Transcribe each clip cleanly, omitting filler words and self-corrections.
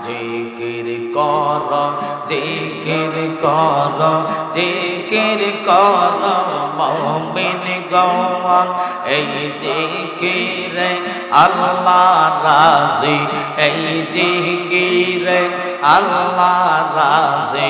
জিকির কর জিকির কর জিকির কর মুমিন গণ এই জিকিরে আল্লাহ রাজি এই জিকিরে আল্লাহ রাজি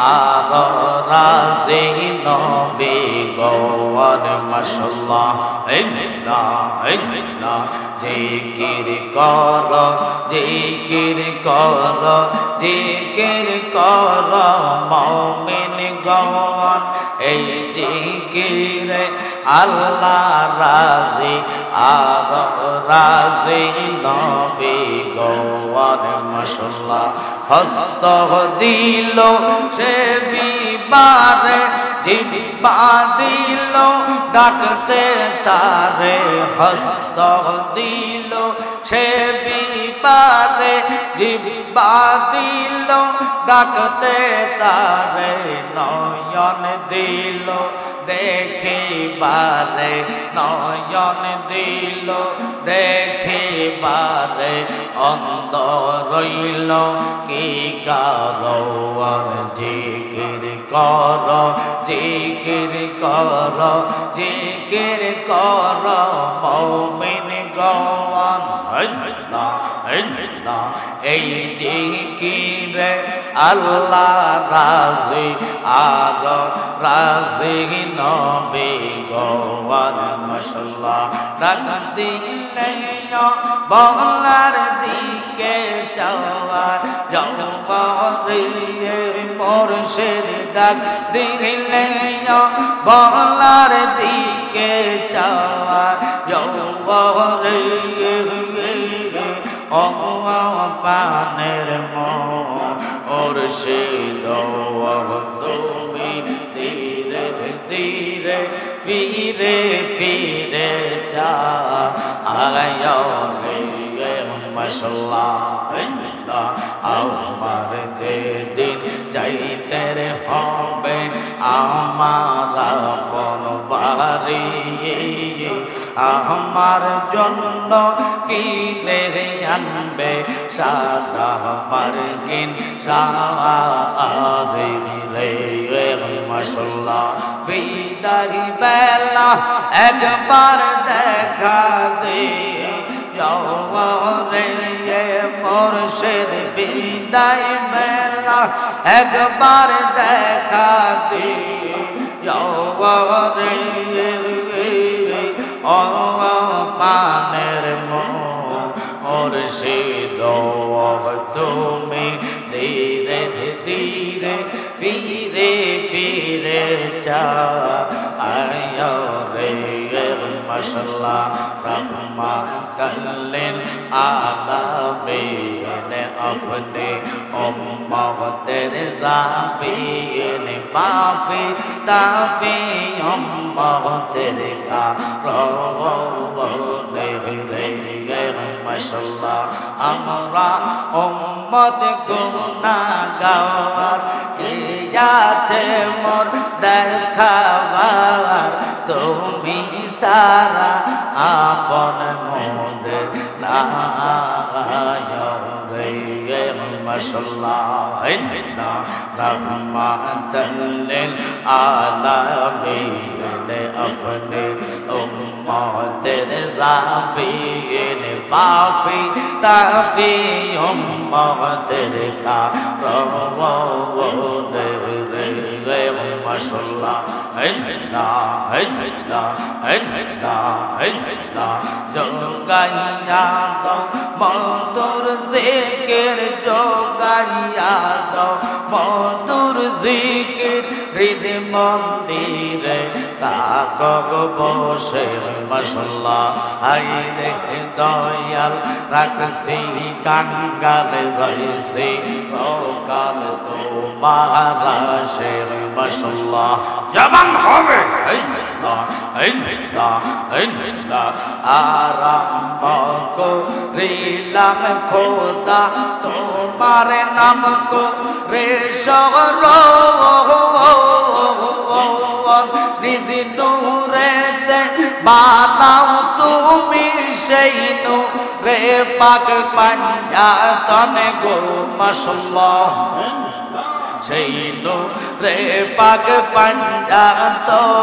আর রাজি নবী গণ মাশাআল্লাহ জিকির কর জিকির কর জিকির কর মুমিন গণ এই জিকিরে আল্লাহ রাজি আর রাজি নবী গণ মাশাআল্লাহ হস্ত দিল সে বিবারে জিহ্বা দিল ডাকতে তারে হস্ত দিল সে বিবারে জিহ্বা দিল ডাকতে তারে নয়ন দিল দেখিবারে নয়ন দিল দেখিবারে অন্ধ রইল কি কারণ জিকির কর জিকির কর জিকির কর মুমিন গণ এই জিকিরে আল্লাহ রাজি আর রাজি নবী গণ মাশাআল্লাহ ডাক দিলে বলার দিকে চাওয়া জওয়ারে মুর্শিদ ডাক দিলে বলার দিকে চাওয়া জওয়ারে ও পানের মুর্শিদ তুমি ধীরে ধীরে ফিরে ফিরে যা আয় রে মাশাআল্লাহ আমার যেদিন যাইতে হবে আমার আপন বাড়ি আমার জন্য কিনে আনবে সাদা মার্কিন সারে রে মাশাআল্লাহ বিদায় বেলা একবার দেখা দে রে মুর্শিদ বিদায় বেলা একবার দেখা দে রে ও পানের মুর্শিদ তুমি ধীরে ধীরে ফিরে ফিরে যা আয় রে মাশাআল্লাহ রহমাতাল্লিল আলামিন আপনি উম্মতের জাবিন পাপি তাপি উম্মতের কারণে রে মাশাআল্লাহ আমরা উম্মত গুনাহগার কে আছে মোর দেখাবার তুমি সারা আপন মোদের নায় রে মাশাআল্লাহ রহমাতাল্লিল আলামিন আপনি উম্মতের জাবিন পাপি তাপি উম্মতের কারণে রে মাশাআল্লাহ জগাইয়া দাও মধুর জিকির জগাইয়া দাও মধুর জিকির হৃদয় মন্দিরে তাক বসে মাশাআল্লাহ আইরে দয়াল রাখছি কাঙ্গাল রইছে কাল তোমার শের মাশাআল্লাহ জবান হবে আরম্ভ করিলাম খোদা তোমার নাম কো রে শহর নিজ নূরেতে বানাও তুমি সেই নূরে পাক পাঞ্জাতনে গো মাশাআল্লাহ সেই নূরে পাক পাঞ্জাতন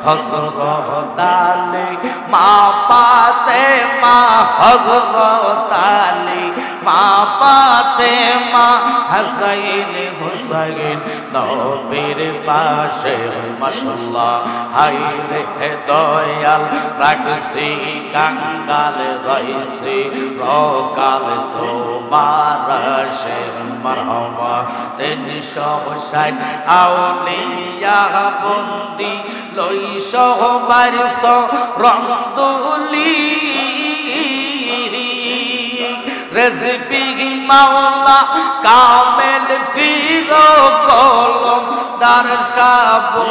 হযরত আলী মা ফাতেমা হযরত আলী মা ফাতেমা হাসাইন হুসাইন নবীর পাশে মাশাআল্লাহ হাই রে দয়াল রাখছি কাঙ্গাল রইছি রকাল তোমার শের মারহাবা 360 আউলিয়া বন্দি লইস বারিস রংদুলি রেজবি মাওলা কামেল পীর কলম দারশাবু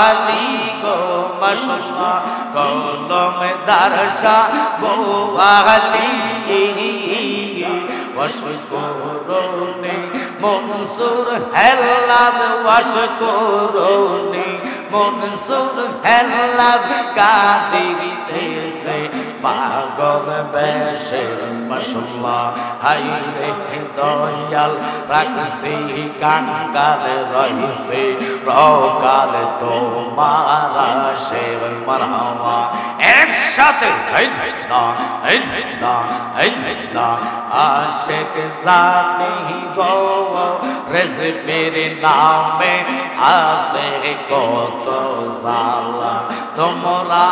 আলী গো মাশাআল্লাহ কলম দারশাবু আলী ওয়াশকুরুনি মনসুর হেলাজ ওয়াশকুরুনি মনসুর হেলাজ কাদিতেছে পাগল বেশে মাশাআল্লাহ হাই রে দয়াল রাখছি কাঙ্গাল রইছে রকাল তোমার শের মারহাবা একসাথে আশিক জানি গো রেজবির নামে আসে কত জালা তোমরা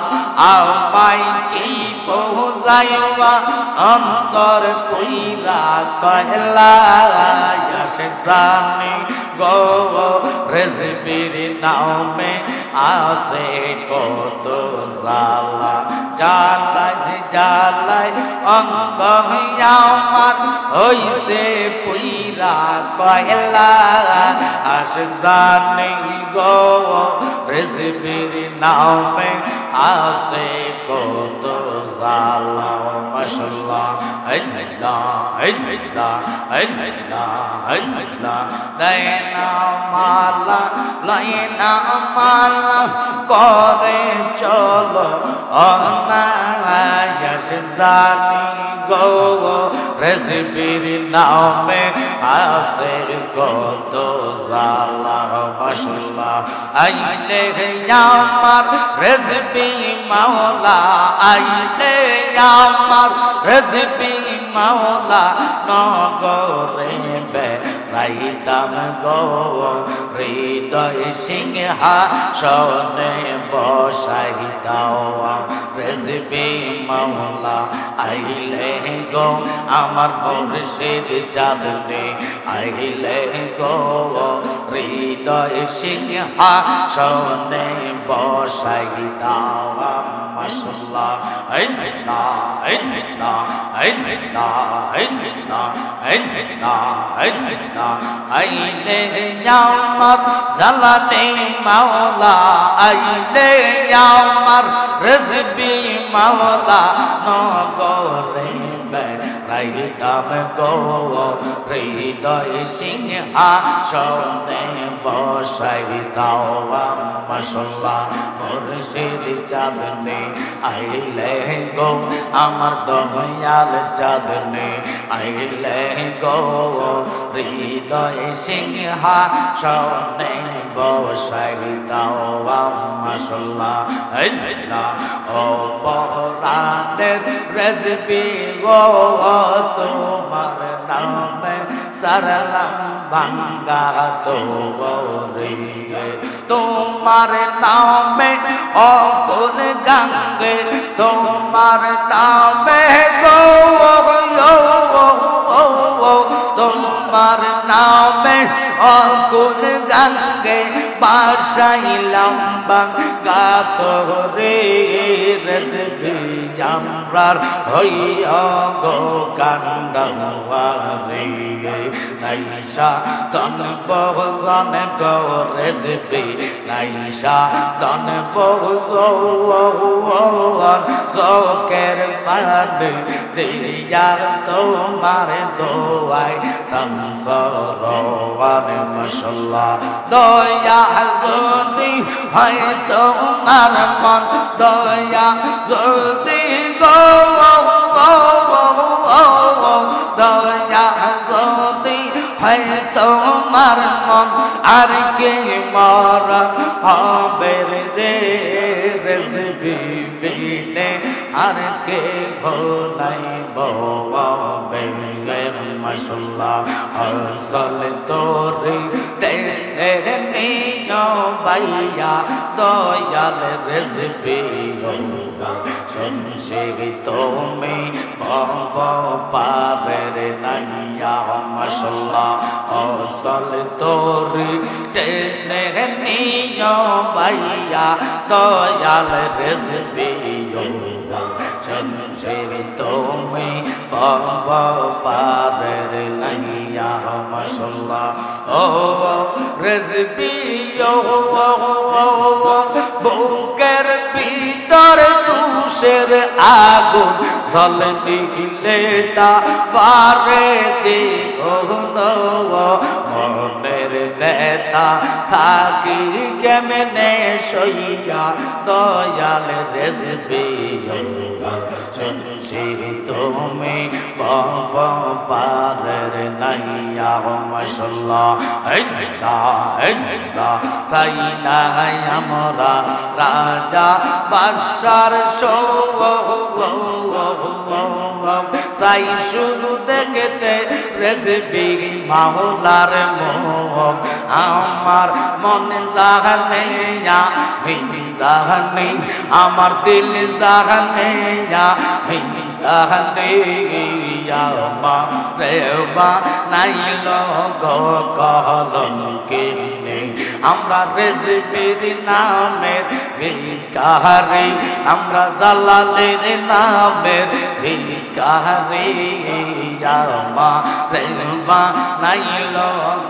আমায় কি পৌঁছাইবা অন্তর কইরা কয়লা আশিক জানি গো রেজবির নামে আসে কত জালা জালাই জালাই অঙ্গ আমার হইছে পুইরা কয়লা আশিক জানি গো রেজবির নামে আসে কত জালা মাশাআল্লাহ লাইনা মালা করে চলো অনায়াস জানি গো রেজবির নামে আসে কত জালা মাশাআল্লাহ আইলে আমার রেজবি মাওলা আইলে আমার রেজবি মাওলা নগরে বেড়াইতাম গো হৃদয় সিংহাসনে বসাইতাও রেজবি মাওলা আইলে গো আমার মুর্শিদ চাঁদনি আইলে গো হৃদয় সিংহাসনে বসাইতাও মাশাআল্লাহ আইলে আমার জালানে মাওলা আইলে আমার রেজবি মাওলা নগরে বেড়াইতাম গো হৃদয় সিংহাসনে বসাইতাও মাশাআল্লাহ মুর্শিদ চাঁদনি আইলে গো আমার দয়াল চাঁদনি আইলে গো হৃদয় সিংহাসনে বসাইতাও মাশাআল্লাহ ও পরাণের রেজবি গো তোমার নামে সারলাম ভাঙ্গা তোরে তোমার নামে অগুন গঙ্গে তোমার নামে গো তোমার নামে অগুন গঙ্গে বাসাইলাম বাঙ্গা তোরে রেজবি আমরার হইয়া গো কান্দাওয়ারে নাইশা তন বহুজন গো রেজবি নাইশা তন বহুজন চোখের পানি দিয়া তোমার দোয়াই তম সরওয়ান মাশাআল্লাহ দয়া যদি হয় তোমার মন দয়া যদি গো দয়া যদি হয় তোমার মন আর কে মরণ হবে রে রেসিপি বিনে আর কে ভোলাই ববে মাশাআল্লাহ আসল তোরে তেরে নিও ভাইয়া দয়াল রেসিপি শুনছে তুমি বব পারের নাইয়া মাশাআল্লাহ আসল তোরে তেরে নিও ভাইয়া দয়াল রেসিপি শুনছে তুমি বব পারের নাইয়া মাশাআল্লাহ ও রেসিপি বুকের ভিতর তুষের আগুন জ্বলে নিলে তা পারে মনের ব্যথা থাকি কেমনে সইয়া দয়াল রেসিপি শুনছি তুমি বব পারের নাইয়া মাশাআল্লাহ তাই না আমরা রাজা বাদশার চাই শুধু দেখতে রেসিপি মাওলার মুখ আমার মনে জানে জানে আমার দিল জানে জানে মা রেবা নাইল গো কলঙ্কে আমরা রেসিপির নামের ভিখারি আমরা জালালের নামের ভিখারি মা রেবা নাইল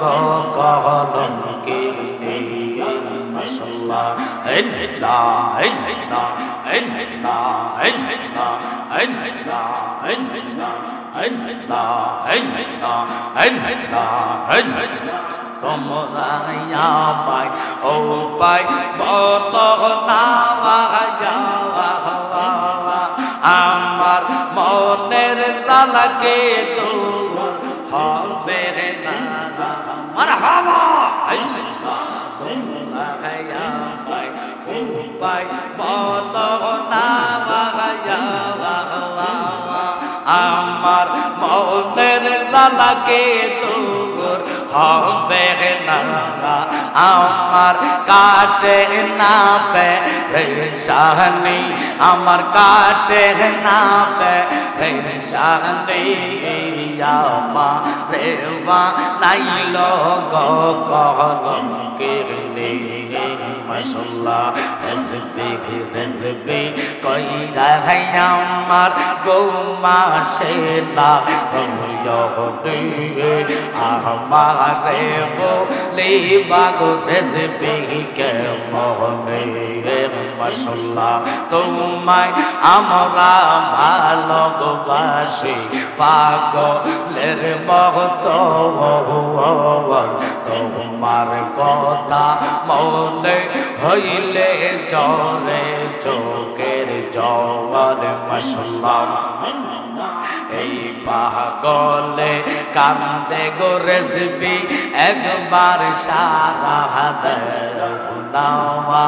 গো কলঙ্কে মাশাআল্লাহ তোমরা আমায় ও পাই বলো না আমার মনের জ্বালাকে দূর হবে না মারহাবা তোমরা আমায় ও পাই বলো না আমার মনের জ্বালাকে দূর হবে না আমার কাটে না পেরেশানি আমার কাটে না পেরেশানি মা রেবা নাইল গো কলঙ্কে মাশাআল্লাহ রেসিপি কইরা আমার বৌমা সেলা আমারে বলে বাগো রেসিপি কে মোহনে মাশাআল্লাহ তোমায় আমরা ভালোবাসি পাগলের মতো তোমার কথা মনে হইলে জরে চোখের জল মাশাআল্লাহ এই পাগলে কান্দে গো রেসিপি একবার সারা দেওয়া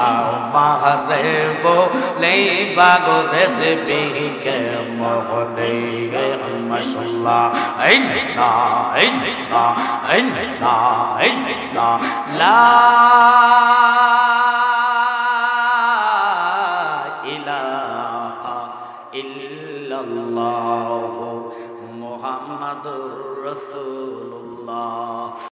আমারে বলে বাগো রেসিপি কে মোহনে মাশাআল্লাহ লা ইলাহা ইল্লাল্লাহু মুহাম্মাদুর রাসূলুল্লাহ।